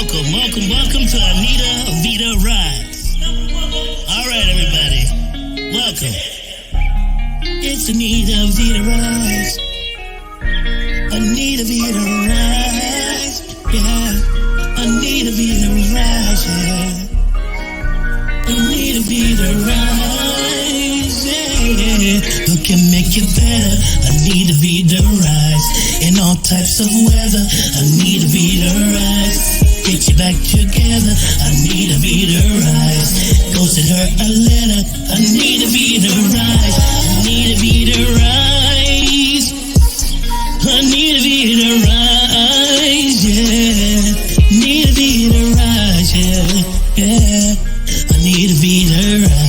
Welcome to Anita Vita Rise. All right, everybody, welcome. It's Anita Vita Rise. Anita Vita Rise, yeah. Anita Vita Rise, yeah. Anita Vita Rise, yeah. Who can make you better? Anita Vita Rise. In all types of weather, Anita Vita Rise. Get you back together, Anita Vita Rise. Go send her a letter, Anita Vita Rise. Anita Vita Rise. Anita Vita Rise, yeah. Anita Vita Rise, yeah, yeah. Anita Vita Rise.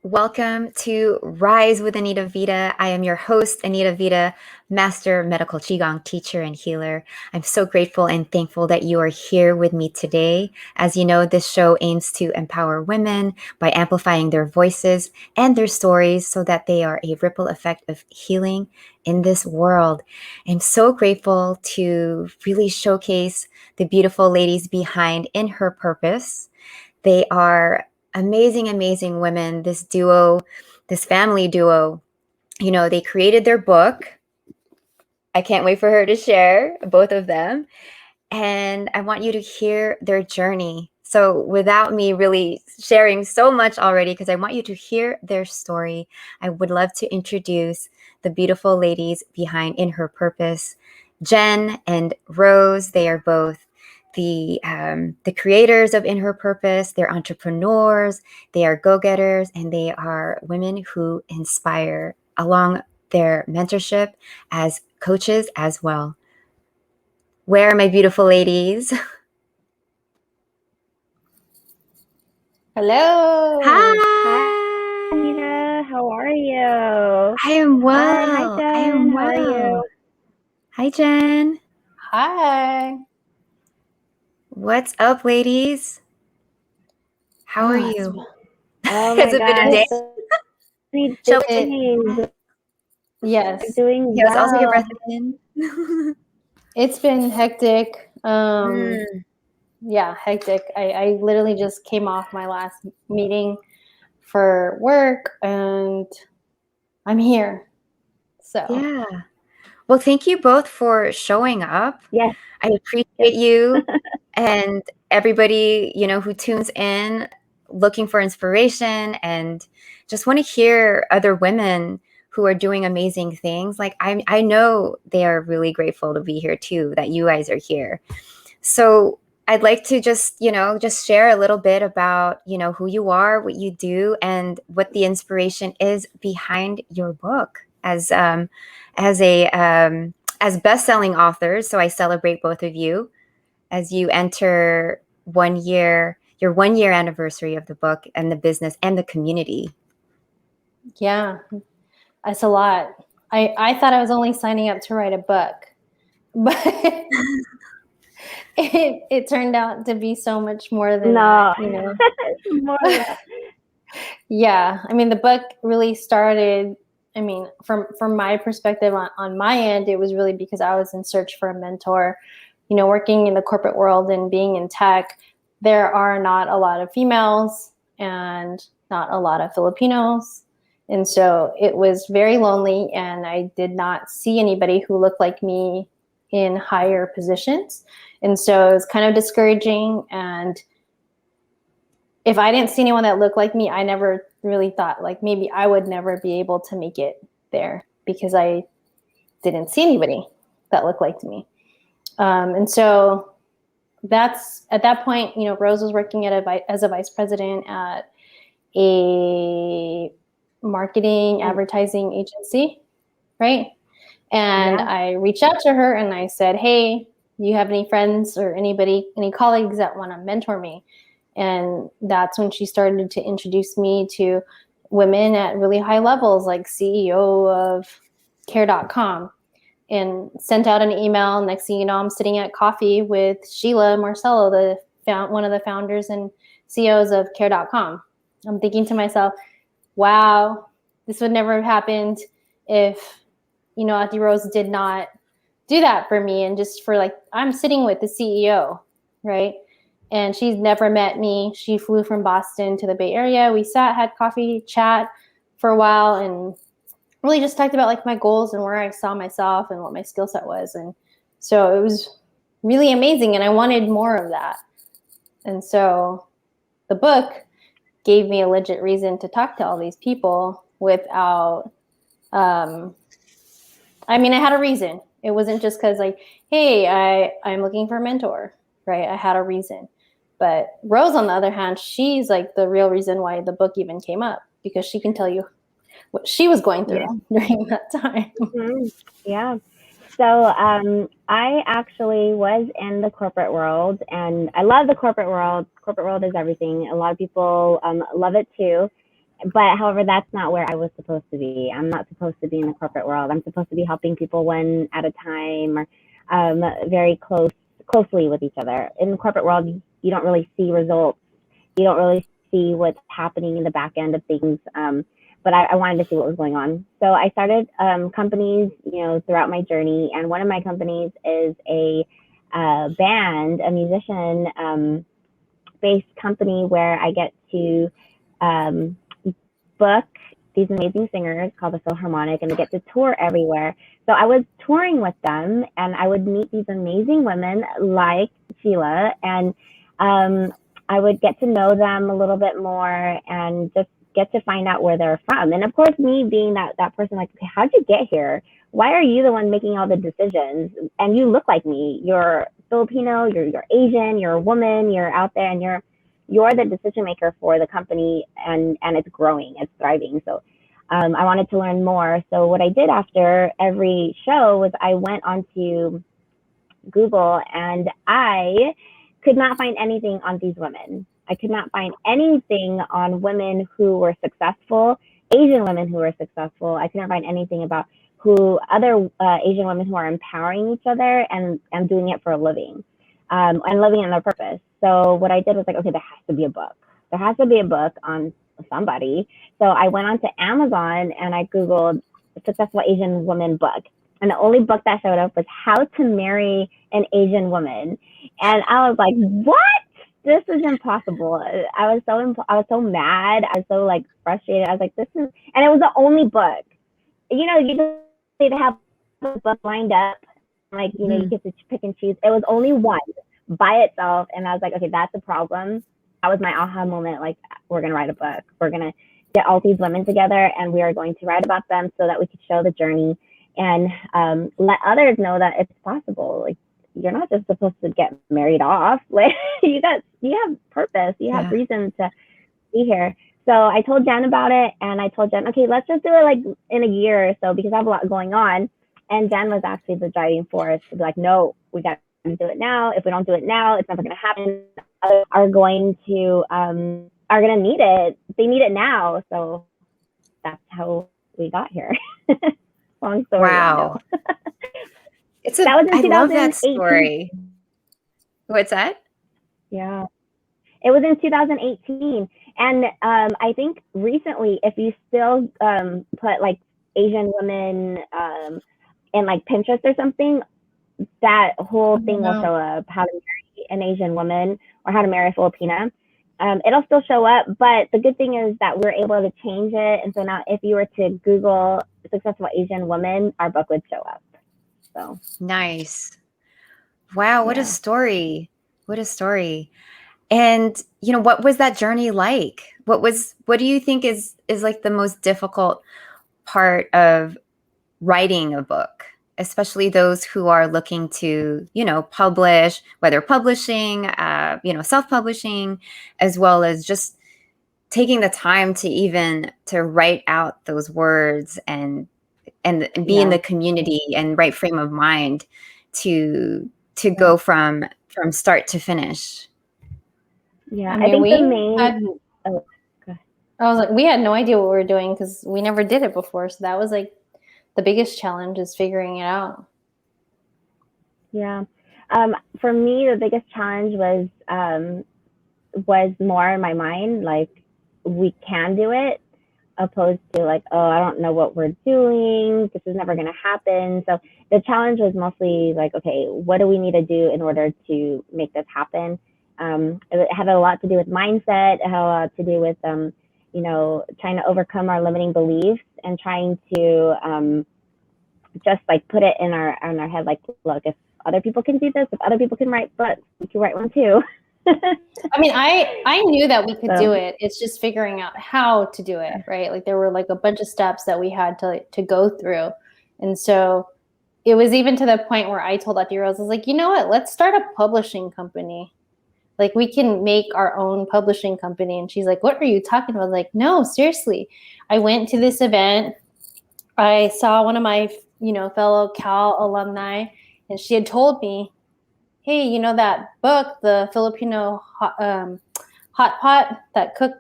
Welcome to Rise with Anita Vita. I am your host, Anita Vita, Master Medical Qigong teacher and healer. I'm so grateful and thankful that you are here with me today. As you know, this show aims to empower women by amplifying their voices and their stories so that they are a ripple effect of healing in this world. I'm so grateful to really showcase the beautiful ladies behind In Her Purpose. They are amazing women, this duo, this family duo. You know, they created their book. I can't wait for her to share, both of them. And I want you to hear their journey. So without me really sharing so much already, because I want you to hear their story, I would love to introduce the beautiful ladies behind In Her Purpose, Jenn and Rose. They are both the creators of In Her Purpose. They're entrepreneurs, they are go-getters, and they are women who inspire along their mentorship as coaches as well. Where are my beautiful ladies? Hello. Hi. Anita, how are you? I am well. Hi, Jenn. I am How are well. you? Hi, Jenn. Hi. What's up, ladies? How are you? Oh Has my it been a day? We Shall did we it. Yes. take Doing yes, also take a well. breath in? It's been hectic. Yeah, hectic. I literally just came off my last meeting for work and I'm here. So Yeah. Well, thank you both for showing up. yes. I appreciate you and everybody, you know, who tunes in looking for inspiration and just want to hear other women who are doing amazing things. Like I know they are really grateful to be here too, that you guys are here. So I'd like to just, you know, just share a little bit about, you know, who you are, what you do, and what the inspiration is behind your book as best-selling authors. So I celebrate both of you as you enter your 1 year anniversary of the book and the business and the community. Yeah, that's a lot. I thought I was only signing up to write a book, but it turned out to be so much more than that, you know. More than that. Yeah, I mean, the book really started, I mean, from my perspective on my end, it was really because I was in search for a mentor. You know, working in the corporate world and being in tech, there are not a lot of females and not a lot of Filipinos. And so it was very lonely, and I did not see anybody who looked like me in higher positions. And so it was kind of discouraging. And if I didn't see anyone that looked like me, I never really thought like maybe I would never be able to make it there because I didn't see anybody that looked like me. And so that's at that point, you know, Rose was working as a vice president at a marketing advertising agency, right? And I reached out to her and I said, hey, do you have any friends or any colleagues that want to mentor me? And that's when she started to introduce me to women at really high levels, like CEO of care.com, and sent out an email. Next thing you know, I'm sitting at coffee with Sheila Marcello, one of the founders and CEOs of care.com. I'm thinking to myself, wow, this would never have happened if, Auntie Rose did not do that for me. And just for like, I'm sitting with the CEO, right? And she's never met me. She flew from Boston to the Bay Area. We sat, had coffee, chat for a while, and really just talked about like my goals and where I saw myself and what my skill set was. And so it was really amazing. And I wanted more of that. And so the book gave me a legit reason to talk to all these people without, I had a reason. It wasn't just because like, hey, I'm looking for a mentor, right? I had a reason. But Rose, on the other hand, she's like the real reason why the book even came up, because she can tell you what she was going through during that time. Mm-hmm. Yeah. So I actually was in the corporate world, and I love the corporate world. Corporate world is everything. A lot of people love it too. But however, that's not where I was supposed to be. I'm not supposed to be in the corporate world. I'm supposed to be helping people one at a time, or very closely with each other. In the corporate world, you don't really see results. You don't really see what's happening in the back end of things. But I wanted to see what was going on. So I started companies, throughout my journey. And one of my companies is a band, a musician based company where I get to book these amazing singers called the Filharmonic, and they get to tour everywhere. So I was touring with them, and I would meet these amazing women like Sheila, and I would get to know them a little bit more and just get to find out where they're from. And of course, me being that person, like, okay, how'd you get here? Why are you the one making all the decisions? And you look like me. You're Filipino, you're Asian, you're a woman, you're out there, and you're the decision maker for the company, and it's growing, it's thriving. So I wanted to learn more. So what I did after every show was I went onto Google, and I could not find anything on these women. I could not find anything on women who were successful, Asian women who were successful. I couldn't find anything about other Asian women who are empowering each other and doing it for a living, and living in their purpose. So what I did was like, okay, there has to be a book. There has to be a book on somebody. So I went onto Amazon and I Googled successful Asian woman book. And the only book that showed up was How to Marry an Asian Woman. And I was like, what? This is impossible. I was so mad. I was so like frustrated. I was like, and it was the only book. You just have a book lined up. Like, you get to pick and choose. It was only one by itself. And I was like, okay, that's a problem. That was my aha moment. Like, we're going to write a book. We're going to get all these women together, and we are going to write about them so that we could show the journey and let others know that it's possible. Like, you're not just supposed to get married off. Like, you have purpose. You have reason to be here. So I told Jenn about it, and I told Jenn, okay, let's just do it like in a year or so, because I have a lot going on. And Jenn was actually the driving force to be like, no, we got to do it now. If we don't do it now, it's never going to happen. Others are going to need it. They need it now. So that's how we got here. Long story. Wow. I love that story. What's that? Yeah. It was in 2018. And I think recently, if you still put like Asian women in like Pinterest or something, that whole thing will show up, how to marry an Asian woman or how to marry a Filipina. It'll still show up, but the good thing is that we're able to change it. And so now if you were to Google successful Asian woman, our book would show up. So nice. Wow, what a story. What a story. And what was that journey like? What do you think is like the most difficult part of writing a book, especially those who are looking to, publish, whether publishing, self-publishing, as well as just taking the time to write out those words and be in the community and right frame of mind to go from start to finish. Yeah, I think we had no idea what we were doing because we never did it before. So that was like the biggest challenge, is figuring it out. Yeah. For me, the biggest challenge was was more in my mind, like, we can do it, opposed to like, oh, I don't know what we're doing. This is never going to happen. So the challenge was mostly like, okay, what do we need to do in order to make this happen? It had a lot to do with mindset. It had a lot to do with, you know, trying to overcome our limiting beliefs and trying to just like put it in our head, like, look, if other people can do this, if other people can write books, we can write one too. I mean, I knew that we could do it. It's just figuring out how to do it, right? Like there were like a bunch of steps that we had to go through. And so it was even to the point where I told Auntie Rose, I was like, you know what, let's start a publishing company. Like we can make our own publishing company. And she's like, what are you talking about? I was like, no, seriously. I went to this event. I saw one of my, you know, fellow Cal alumni, and she had told me, hey, you know that book, the Filipino hot pot that cook,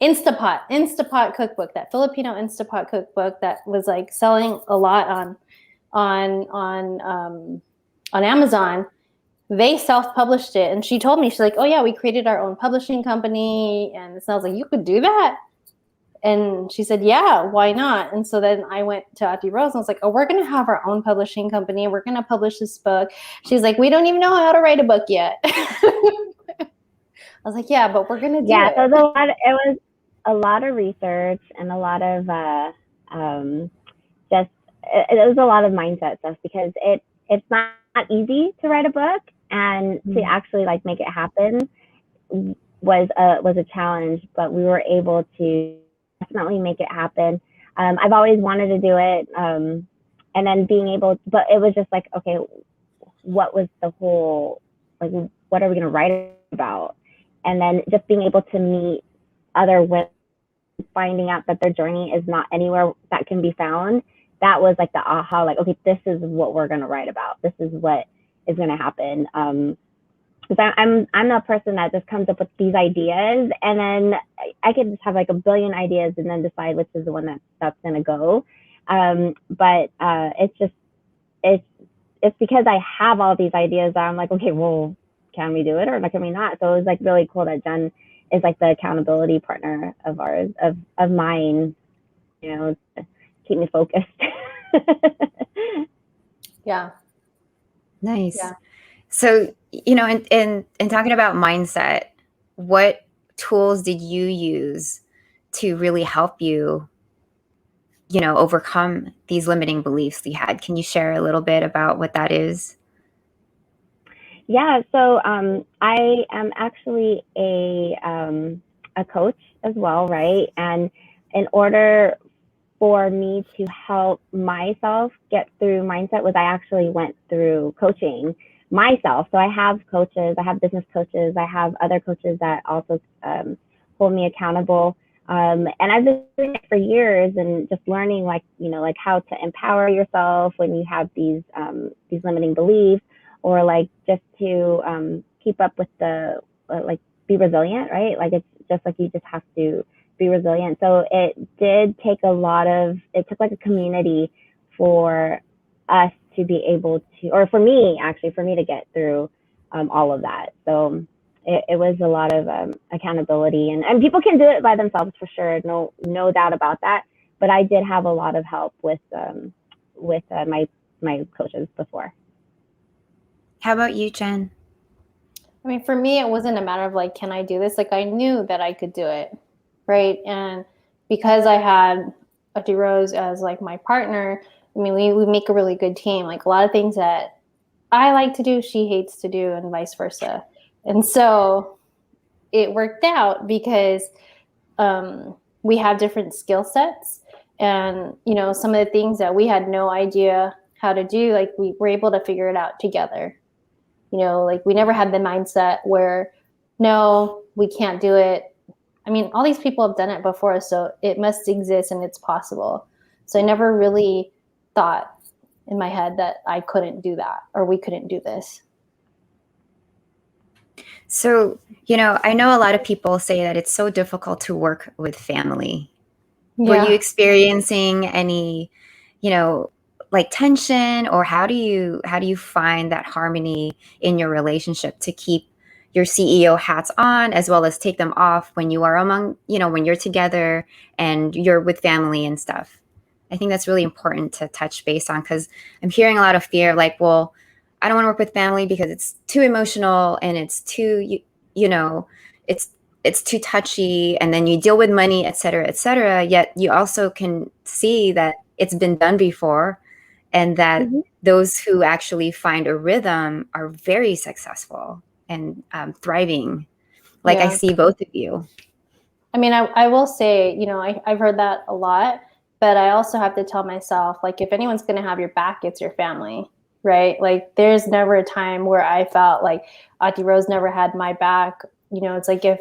Instapot cookbook, that Filipino Instapot cookbook that was like selling a lot on Amazon. They self-published it, and she told me, she's like, oh yeah, we created our own publishing company, and I was like, you could do that? And she said, yeah, why not? And so then I went to Auntie Rose and I was like, oh, we're going to have our own publishing company. We're going to publish this book. She's like, we don't even know how to write a book yet. I was like, yeah, but we're going to do it. Yeah, so it was a lot of research and a lot of it was a lot of mindset stuff, because it's not easy to write a book, and to actually like make it happen was a challenge, but we were able to definitely make it happen. I've always wanted to do it, and then being able, but it was just like, okay, what was the whole, like, what are we going to write about? And then just being able to meet other women, finding out that their journey is not anywhere that can be found. That was like the aha, like, okay, this is what we're going to write about. This is what is going to happen. Because I'm the person that just comes up with these ideas, and then I could just have like a billion ideas and then decide which is the one that's going to go. But it's because I have all these ideas that I'm like, okay, well, can we do it or can we not? So it was like really cool that Jenn is like the accountability partner of ours, of mine, you know, to keep me focused. Yeah. Nice. Yeah. So, you know, in talking about mindset, what tools did you use to really help you, you know, overcome these limiting beliefs you had? Can you share a little bit about what that is? Yeah, so I am actually a coach as well, right? And in order for me to help myself get through mindset was I actually went through coaching myself. So I have coaches, I have business coaches, I have other coaches that also hold me accountable. And I've been doing it for years, and just learning, like, you know, like how to empower yourself when you have these limiting beliefs, or like just to keep up with the, like, be resilient, right? Like, it's just like you just have to be resilient. So it did take it took like a community for us to be able to, or for me to get through all of that. So it was a lot of accountability, and people can do it by themselves for sure, no doubt about that. But I did have a lot of help with my coaches before. How about you, Jenn? I mean, for me, it wasn't a matter of like, can I do this? Like, I knew that I could do it, right? And because I had Auntie Rose as like my partner, I mean, we make a really good team. Like, a lot of things that I like to do, she hates to do, and vice versa. And so it worked out because we have different skill sets, and, you know, some of the things that we had no idea how to do, like, we were able to figure it out together. You know, like, we never had the mindset where, no, we can't do it. I mean, all these people have done it before, so it must exist and it's possible. So I never really thought in my head that I couldn't do that, or we couldn't do this. So, you know, I know a lot of people say that it's so difficult to work with family. Yeah. Were you experiencing any, you know, like tension, or how do you find that harmony in your relationship to keep your CEO hats on as well as take them off when you are among, when you're together and you're with family and stuff? I think that's really important to touch base on, because I'm hearing a lot of fear, like, well, I don't want to work with family because it's too emotional and it's too, it's too touchy, and then you deal with money, et cetera, et cetera. Yet you also can see that it's been done before, and that those who actually find a rhythm are very successful and thriving. Like, I see both of you. I mean, I will say, I've heard that a lot, but I also have to tell myself, like, if anyone's going to have your back, it's your family, right? Like, there's never a time where I felt like Auntie Rose never had my back. It's like, if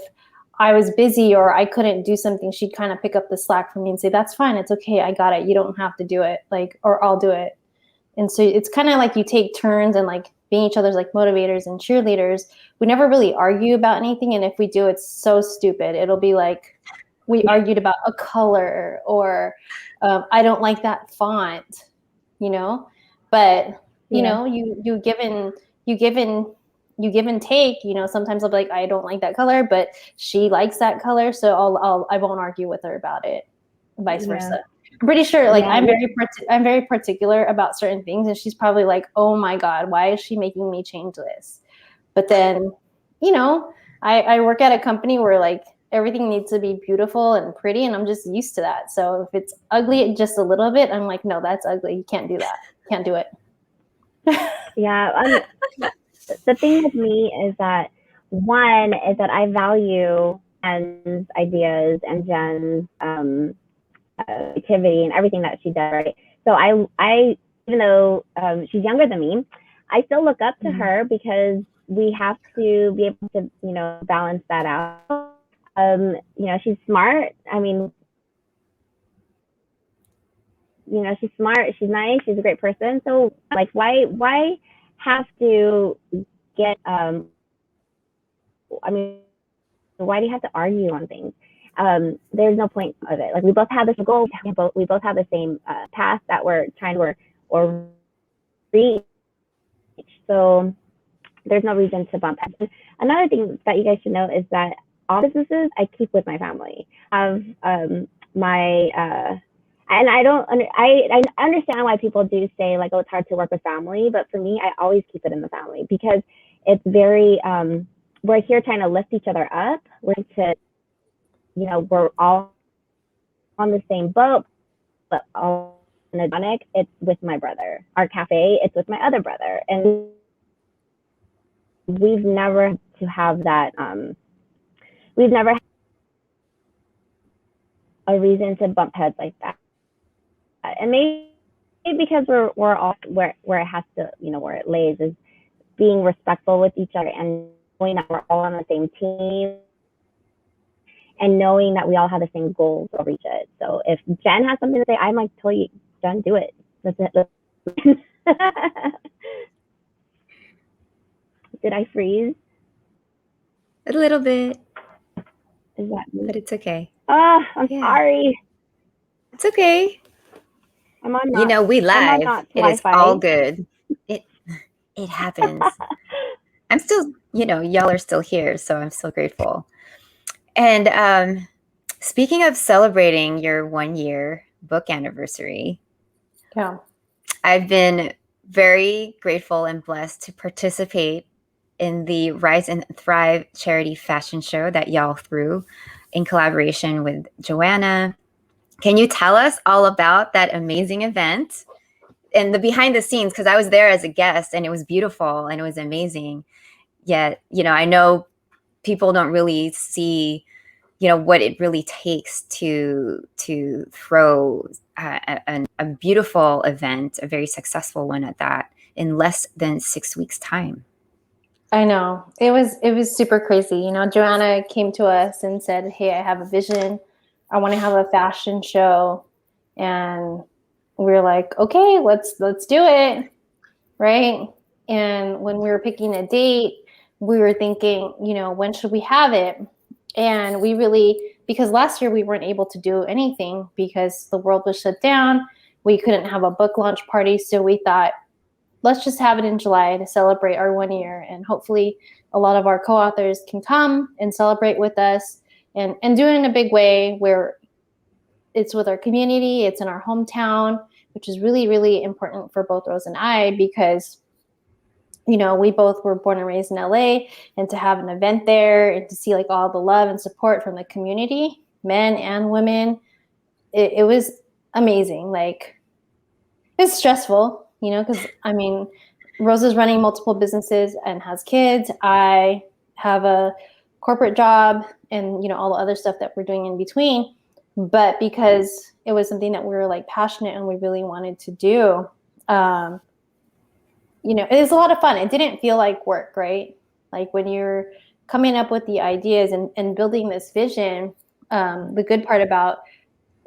I was busy or I couldn't do something, she'd kind of pick up the slack for me and say, that's fine. It's okay. I got it. You don't have to do it, like, or I'll do it. And so it's kind of like you take turns and like being each other's like motivators and cheerleaders. We never really argue about anything. And if we do, it's so stupid. It'll be like we argued about a color, or I don't like that font, but you give and take, sometimes I'll be like, I don't like that color, but she likes that color. So I won't argue with her about it, vice versa. I'm pretty sure, like, I'm very particular about certain things, and she's probably like, oh my God, why is she making me change this? But then, I work at a company where like everything needs to be beautiful and pretty, and I'm just used to that. So if it's ugly just a little bit, I'm like, no, that's ugly. You can't do that. Can't do it. Yeah. The thing with me is that, one is that I value Jenn's ideas and Jenn's activity and everything that she does, right? So I even though she's younger than me, I still look up to her, because we have to be able to, balance that out. She's smart. I mean, she's smart, she's nice, she's a great person. So like, why have to get, I mean, why do you have to argue on things? There's no point of it. Like, we both have this goal. We both have the same path that we're trying to work or reach. So there's no reason to bump heads. Another thing that you guys should know is that all businesses I keep with my family. And I understand why people do say like, oh, it's hard to work with family, but for me, I always keep it in the family, because it's very, we're here trying to lift each other up. We're all on the same boat, but all in Adonic, it's with my brother. Our cafe, it's with my other brother. And we've never had to have that, we've never had a reason to bump heads like that. And maybe because we're all where it has to, where it lays is being respectful with each other and knowing that we're all on the same team and knowing that we all have the same goals to reach it. So if Jenn has something to say, I'm like, totally, Jenn, do it. Let's Did I freeze? A little bit. Is that me? But it's okay. Oh, I'm sorry. It's okay. I'm on we live. It is all good. It happens. I'm still, y'all are still here, so I'm still grateful. And speaking of celebrating your 1-year book anniversary, I've been very grateful and blessed to participate in the Rise and Thrive charity fashion show that y'all threw in collaboration with Joanna. Can you tell us all about that amazing event and the behind the scenes? Because I was there as a guest, and it was beautiful and it was amazing. Yet, I know people don't really see, what it really takes to throw a beautiful event, a very successful one at that, in less than 6 weeks' time. I know. It was super crazy. Joanna came to us and said, hey, I have a vision. I want to have a fashion show. And we were like, okay, let's do it. Right. And when we were picking a date, we were thinking, when should we have it? And we really, because last year we weren't able to do anything because the world was shut down. we couldn't have a book launch party. So we thought, let's just have it in July to celebrate our 1 year. And hopefully a lot of our co-authors can come and celebrate with us and do it in a big way where it's with our community, it's in our hometown, which is really, really important for both Rose and I, because, you know, we both were born and raised in LA, and to have an event there and to see like all the love and support from the community, men and women, it was amazing. Like, it's stressful, you know, because I mean, Rose is running multiple businesses and has kids. I have a corporate job and, you know, all the other stuff that we're doing in between. But because it was something that we were like passionate and we really wanted to do, you know, it was a lot of fun. It didn't feel like work, right? Like when you're coming up with the ideas and building this vision, the good part about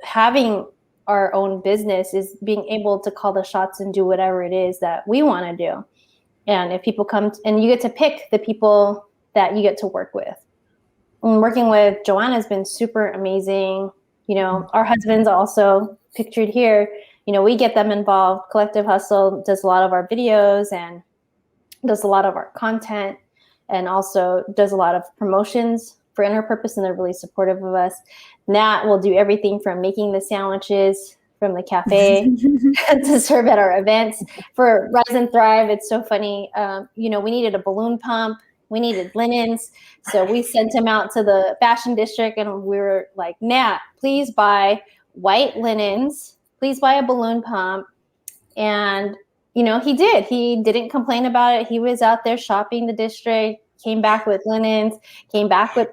having our own business is being able to call the shots and do whatever it is that we want to do. And if people come and you get to pick the people that you get to work with. And working with Joanna has been super amazing. You know, our husbands also pictured here, you know, we get them involved. Collective Hustle does a lot of our videos and does a lot of our content, and also does a lot of promotions for Inner Purpose, and they're really supportive of us. Nat will do everything from making the sandwiches from the cafe to serve at our events. For Rise and Thrive, it's so funny. You know, we needed a balloon pump. We needed linens. So we sent him out to the fashion district and we were like, Nat, please buy white linens. Please buy a balloon pump. And, you know, he did. He didn't complain about it. He was out there shopping the district, came back with linens, came back with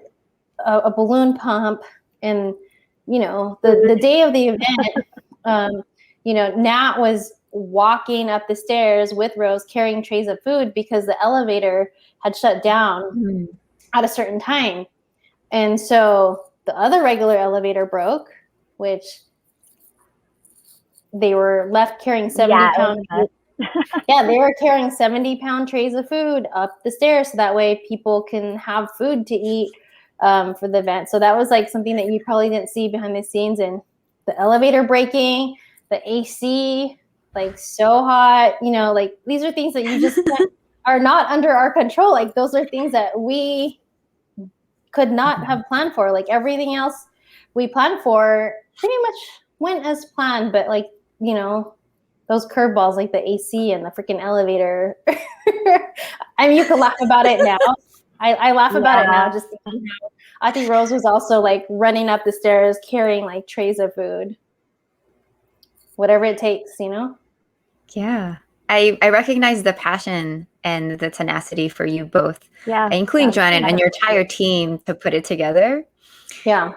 a balloon pump. And, you know, the day of the event, you know, Nat was walking up the stairs with Rose carrying trays of food because the elevator had shut down at a certain time. And so the other regular elevator broke, which they were left carrying 70-pound. Yeah, they were carrying 70-pound trays of food up the stairs so that way people can have food to eat for the event. So that was like something that you probably didn't see behind the scenes. And the elevator breaking, the AC, like so hot, you know, like these are things that you just are not under our control. Like those are things that we could not have planned for. Like everything else we planned for pretty much went as planned, but like, you know, those curveballs like the AC and the freaking elevator. I mean, you could laugh about it now. I laugh about it now just thinking how I think Rose was also like running up the stairs carrying like trays of food. Whatever it takes, you know? Yeah. I recognize the passion and the tenacity for you both, including Joanna and your entire team to put it together. Yeah.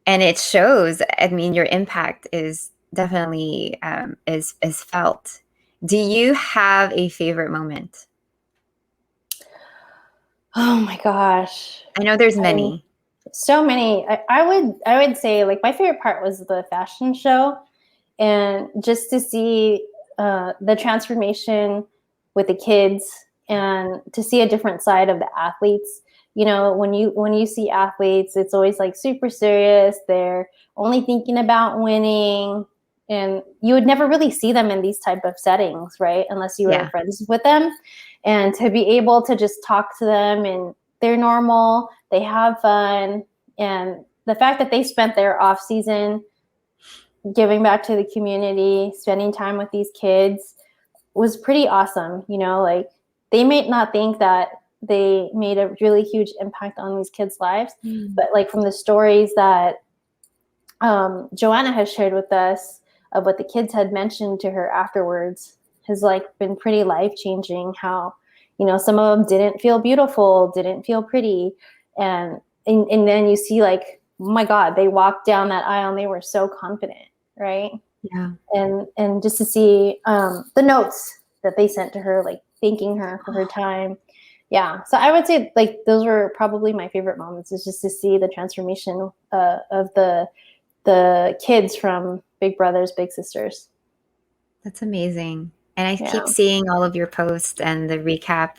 And it shows. I mean, your impact is definitely is felt. Do you have a favorite moment? Oh my gosh. I know there's many. So many. I would say like my favorite part was the fashion show, and just to see the transformation with the kids and to see a different side of the athletes. You know, when you see athletes, it's always like super serious. They're only thinking about winning, and you would never really see them in these type of settings, right? Unless you were friends with them. And to be able to just talk to them and they're normal, they have fun. And the fact that they spent their off season giving back to the community, spending time with these kids was pretty awesome. You know, like they may not think that they made a really huge impact on these kids' lives, but like from the stories that Joanna has shared with us of what the kids had mentioned to her afterwards has like been pretty life-changing. How, you know, some of them didn't feel beautiful, didn't feel pretty. And then you see like, oh my God, they walked down that aisle and they were so confident, right? Yeah. And just to see the notes that they sent to her, like thanking her for her time. Yeah. So I would say like those were probably my favorite moments, is just to see the transformation of the kids from Big Brothers, Big Sisters. That's amazing. And I keep seeing all of your posts and the recap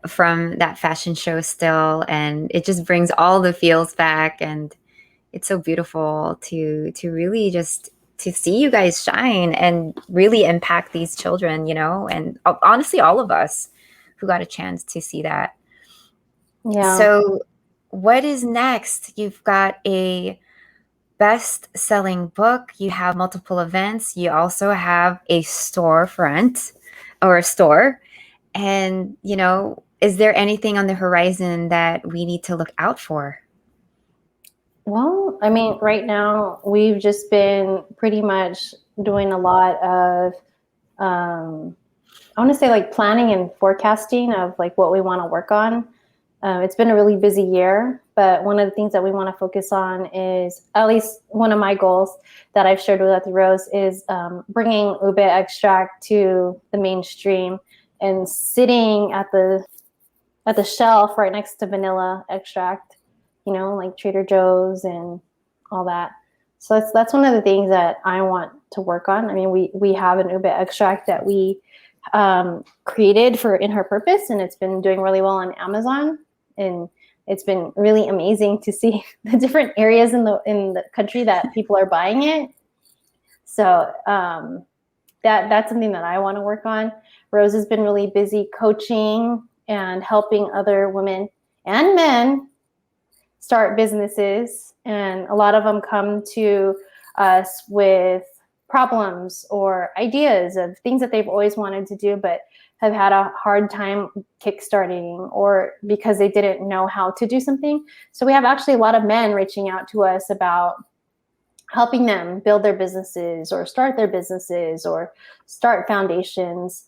from that fashion show still, and it just brings all the feels back, and it's so beautiful to really just to see you guys shine and really impact these children, you know, and honestly, all of us who got a chance to see that. Yeah. So what is next? You've got a best-selling book, you have multiple events, you also have a storefront or a store. And, you know, is there anything on the horizon that we need to look out for? Well, I mean, right now we've just been pretty much doing a lot of, I want to say like planning and forecasting of like what we want to work on. It's been a really busy year, but one of the things that we want to focus on is, at least one of my goals that I've shared with Auntie Rose, is bringing ube extract to the mainstream and sitting at the shelf right next to vanilla extract, you know, like Trader Joe's and all that. So that's one of the things that I want to work on. I mean, we have an ube extract that we created for In Her Purpose, and it's been doing really well on Amazon, and it's been really amazing to see the different areas in the country that people are buying it. So that's something that I want to work on. Rose has been really busy coaching and helping other women and men start businesses, and a lot of them come to us with problems or ideas of things that they've always wanted to do but have had a hard time kickstarting, or because they didn't know how to do something. So we have actually a lot of men reaching out to us about helping them build their businesses or start their businesses or start foundations,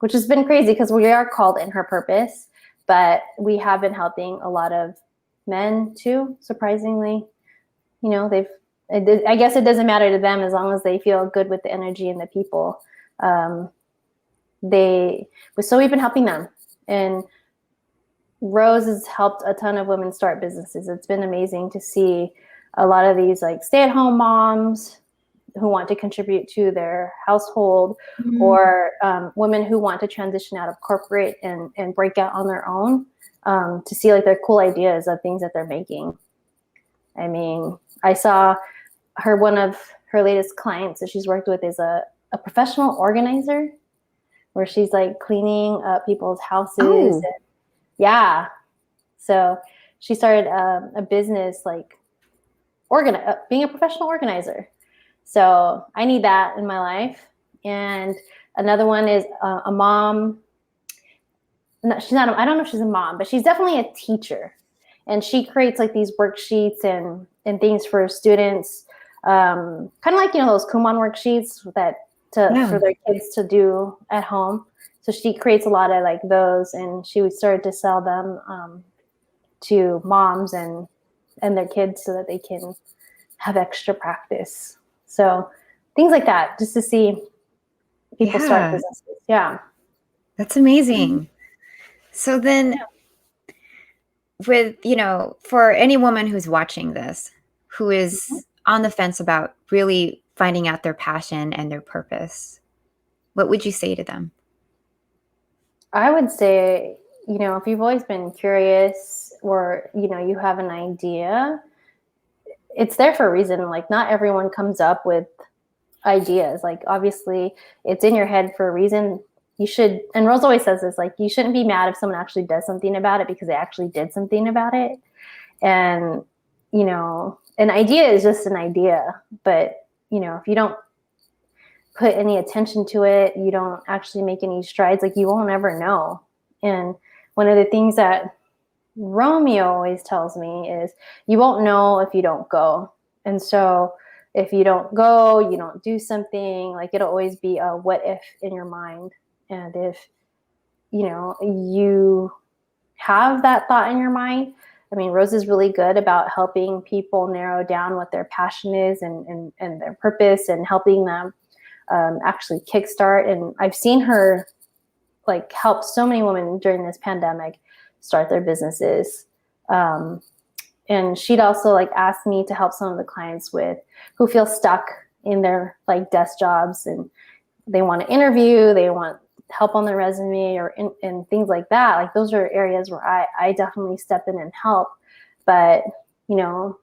which has been crazy because we are called In Her Purpose, but we have been helping a lot of men too, surprisingly. You know, I guess it doesn't matter to them as long as they feel good with the energy and the people. So we've been helping them, and Rose has helped a ton of women start businesses. It's been amazing to see a lot of these like stay-at-home moms who want to contribute to their household, or women who want to transition out of corporate and break out on their own, to see like their cool ideas of things that they're making. I mean, I saw one of her latest clients that she's worked with is a professional organizer, where she's like cleaning up people's houses. Oh. And, yeah. So she started a business like being a professional organizer. So I need that in my life. And another one is a mom. No, I don't know if she's a mom, but she's definitely a teacher. And she creates like these worksheets and things for students, kind of like, you know, those Kumon worksheets for their kids to do at home. So she creates a lot of like those, and she would start to sell them to moms and their kids so that they can have extra practice. So things like that, just to see people start businesses. Yeah. That's amazing. So then with, you know, for any woman who's watching this, who is on the fence about really finding out their passion and their purpose, what would you say to them? I would say, you know, if you've always been curious, or, you know, you have an idea, it's there for a reason. Like, not everyone comes up with ideas. Like, obviously it's in your head for a reason. You should, and Rose always says this, like, you shouldn't be mad if someone actually does something about it, because they actually did something about it. And, you know, an idea is just an idea, but, you know, if you don't put any attention to it, you don't actually make any strides, like, you won't ever know. And one of the things that Romeo always tells me is, you won't know if you don't go. And so if you don't go, you don't do something, like, it'll always be a what if in your mind. And if, you know, you have that thought in your mind, I mean, Rose is really good about helping people narrow down what their passion is and their purpose, and helping them actually kickstart. And I've seen her like help so many women during this pandemic start their businesses. And she'd also like ask me to help some of the clients who feel stuck in their like desk jobs, and they want to interview, they want help on their resume, or and things like that. Like, those are areas where I definitely step in and help. But, you know,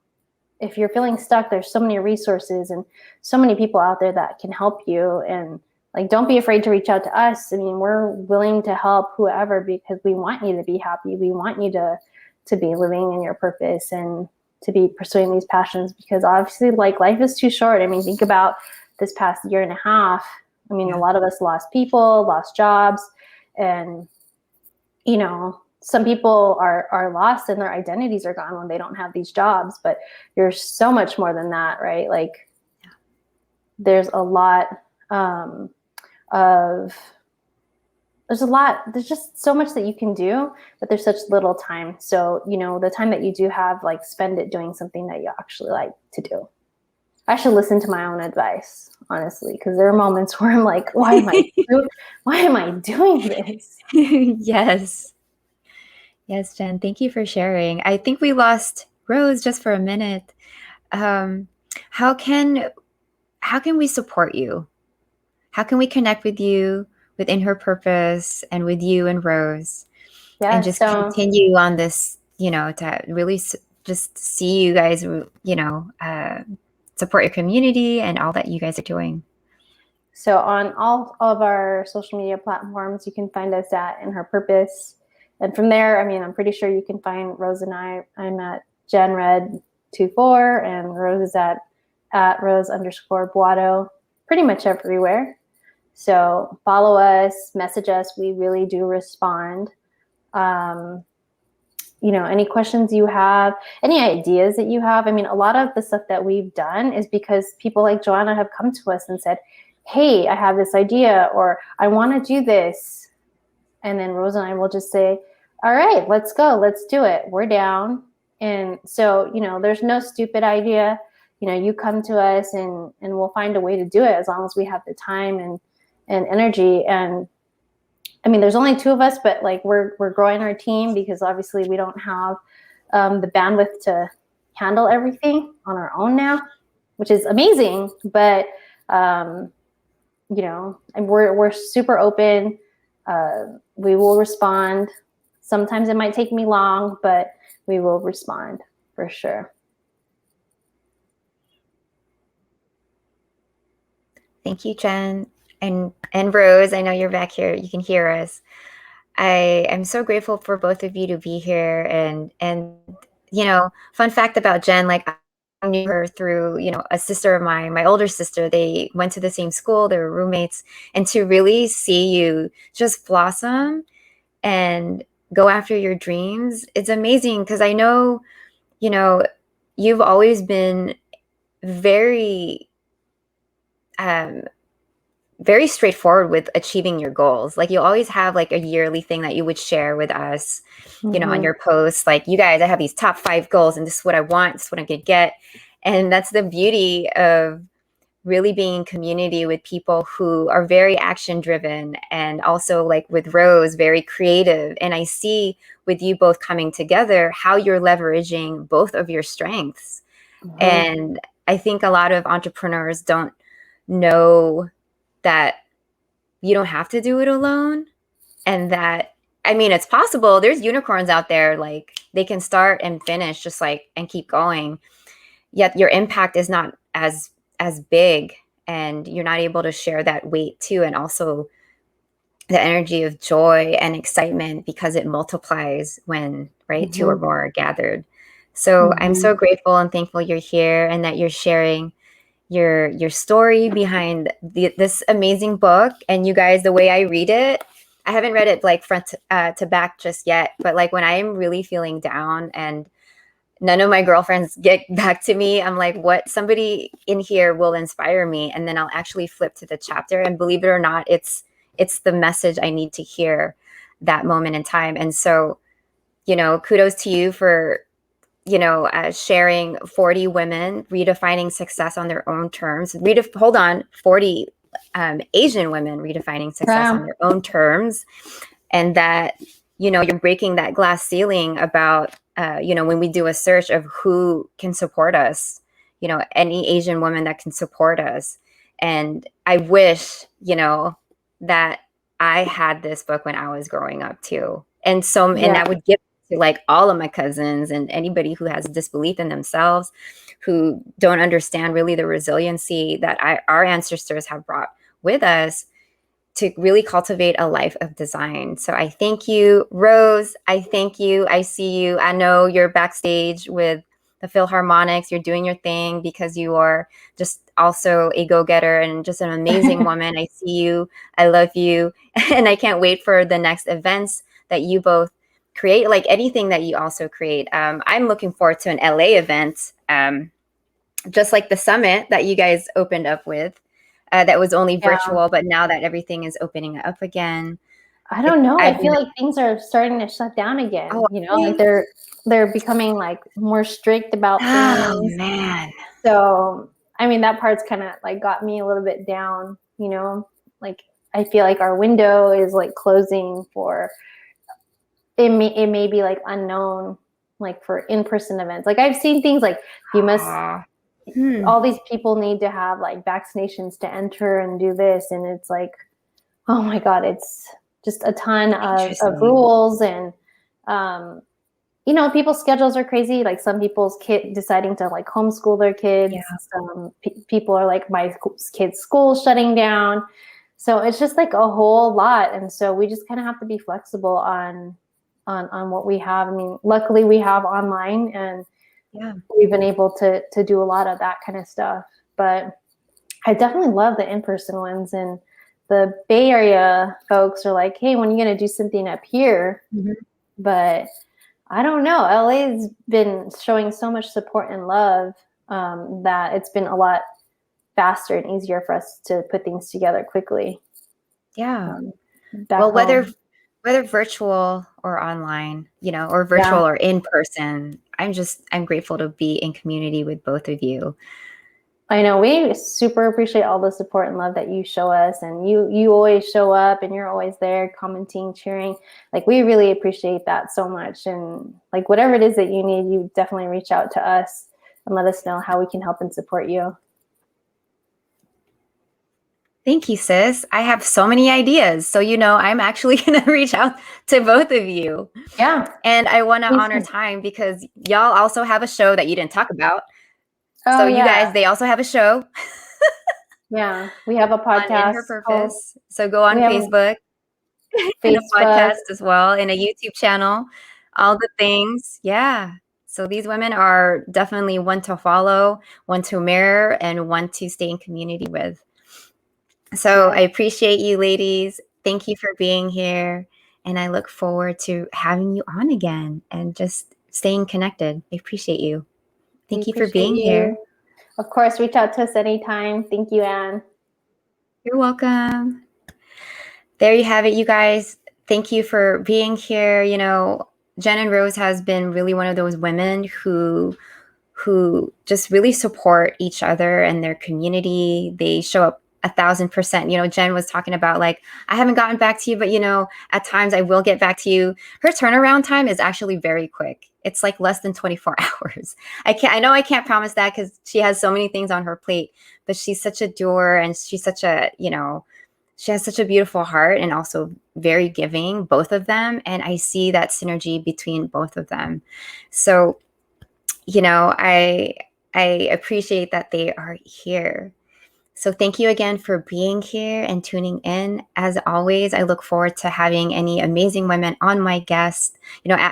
if you're feeling stuck, there's so many resources and so many people out there that can help you. And like, don't be afraid to reach out to us. I mean, we're willing to help whoever, because we want you to be happy. We want you to be living in your purpose and to be pursuing these passions, because obviously, like, life is too short. I mean, think about this past year and a half. I mean, a lot of us lost people, lost jobs, and, you know, some people are lost and their identities are gone when they don't have these jobs, but you're so much more than that, right? Like, there's a lot there's just so much that you can do, but there's such little time. So, you know, the time that you do have, like, spend it doing something that you actually like to do. I should listen to my own advice, honestly, because there are moments where I'm like, why am I doing this? Yes. Yes, Jenn, thank you for sharing. I think we lost Rose just for a minute. How can we support you? How can we connect with you within her purpose and with you and Rose, and just continue on this, you know, to really just see you guys, you know, support your community and all that you guys are doing? So on all of our social media platforms, you can find us at In Her Purpose. And from there, I mean, I'm pretty sure you can find Rose and I'm at JennRed24, and Rose is at Rose_Buado, pretty much everywhere. So follow us, message us. We really do respond. You know, any questions you have, any ideas that you have. I mean, a lot of the stuff that we've done is because people like Joanna have come to us and said, hey, I have this idea, or I want to do this. And then Rose and I will just say, all right, let's go. Let's do it. We're down. And so, you know, there's no stupid idea. You know, you come to us and we'll find a way to do it, as long as we have the time and energy. And I mean, there's only 2 of us, but like, we're growing our team, because obviously we don't have the bandwidth to handle everything on our own now, which is amazing. But you know, and we're super open. We will respond. Sometimes it might take me long, but we will respond for sure. Thank you, Jenn. And Rose, I know you're back here. You can hear us. I am so grateful for both of you to be here. And you know, fun fact about Jenn, like, I knew her through, you know, a sister of mine, my older sister. They went to the same school, they were roommates. And to really see you just blossom and go after your dreams, it's amazing, because I know, you know, you've always been very very straightforward with achieving your goals. Like, you always have like a yearly thing that you would share with us, you know, on your posts, like, you guys, I have these top 5 goals and this is what I want, this is what I'm gonna get. And that's the beauty of really being in community with people who are very action driven, and also, like with Rose, very creative. And I see with you both coming together how you're leveraging both of your strengths. And I think a lot of entrepreneurs don't know that you don't have to do it alone, and that, I mean, it's possible. There's unicorns out there, like, they can start and finish just like, and keep going, yet your impact is not as big, and you're not able to share that weight too, and also the energy of joy and excitement, because it multiplies when, right, 2 or more are gathered. So I'm so grateful and thankful you're here, and that you're sharing your story behind this amazing book. And you guys, the way I read it, I haven't read it like front to back just yet, but like, when I'm really feeling down and none of my girlfriends get back to me, I'm like, what, somebody in here will inspire me. And then I'll actually flip to the chapter, and believe it or not, it's the message I need to hear that moment in time. And so, you know, kudos to you for, you know, sharing 40 women redefining success on their own terms. 40 Asian women redefining success on their own terms. And that, you know, you're breaking that glass ceiling about, you know, when we do a search of who can support us, you know, any Asian woman that can support us. And I wish, you know, that I had this book when I was growing up too. And so, and that would give to like all of my cousins and anybody who has disbelief in themselves, who don't understand really the resiliency that our ancestors have brought with us to really cultivate a life of design. So I thank you, Rose. I thank you. I see you. I know you're backstage with the Filharmonics. You're doing your thing because you are just also a go-getter and just an amazing woman. I see you. I love you. And I can't wait for the next events that you both create, like anything that you also create. I'm looking forward to an LA event, just like the summit that you guys opened up with. That was only virtual, but now that everything is opening up again. I don't know. I feel like things are starting to shut down again. Oh, you know, like they're becoming like more strict about things. Oh man. So I mean, that part's kind of like got me a little bit down, you know, like I feel like our window is like closing for, it may be like unknown, like for in-person events. Like I've seen things like you must, all these people need to have like vaccinations to enter and do this. And it's like, oh my God, it's just a ton of rules. And, you know, people's schedules are crazy. Like some people's deciding to like homeschool their kids. Yeah. Some people are like, my kid's school shutting down. So it's just like a whole lot. And so we just kind of have to be flexible on what we have. I mean, luckily we have online, and we've been able to do a lot of that kind of stuff. But I definitely love the in-person ones. And the Bay Area folks are like, hey, when are you going to do something up here? But I don't know. LA's been showing so much support and love that it's been a lot faster and easier for us to put things together quickly. Yeah. Well, whether virtual or online, you know, or virtual or in person, I'm grateful to be in community with both of you. I know we super appreciate all the support and love that you show us, and you always show up and you're always there commenting, cheering. Like we really appreciate that so much. And like whatever it is that you need, you definitely reach out to us and let us know how we can help and support you. Thank you, sis. I have so many ideas. So, you know, I'm actually going to reach out to both of you. Yeah. And I want to honor time because y'all also have a show that you didn't talk about. So you guys, they also have a show. Yeah, we have a podcast. On In Her Purpose. So go on Facebook. And a podcast as well, and a YouTube channel. All the things. Yeah. So these women are definitely one to follow, one to mirror, and one to stay in community with. So I appreciate you, ladies. Thank you for being here. And I look forward to having you on again and just staying connected. I appreciate you. Thank you for being here. Of course, reach out to us anytime. Thank you, Anne. You're welcome. There you have it, you guys. Thank you for being here. You know, Jenn and Rose has been really one of those women who just really support each other and their community. They show up 1,000%. You know, Jenn was talking about like, I haven't gotten back to you, but you know, at times I will get back to you. Her turnaround time is actually very quick. It's like less than 24 hours. I know I can't promise that because she has so many things on her plate, but she's such a doer, and she's such a, you know, she has such a beautiful heart and also very giving, both of them. And I see that synergy between both of them. So, you know, I appreciate that they are here. So thank you again for being here and tuning in. As always, I look forward to having any amazing women on my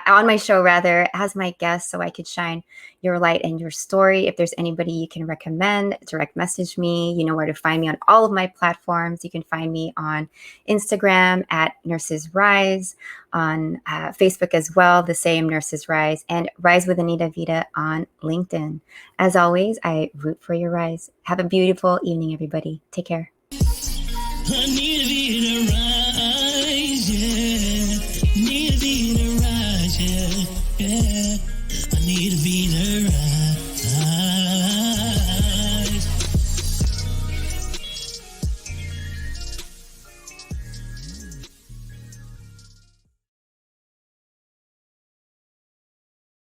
on my show rather, as my guest, so I could shine your light and your story. If there's anybody you can recommend, direct message me. You know where to find me on all of my platforms. You can find me on Instagram at Nurses Rise, on Facebook as well, the same Nurses Rise, and Rise with Anita Vita on LinkedIn. As always, I root for your rise. Have a beautiful evening, everybody. Take care. Anita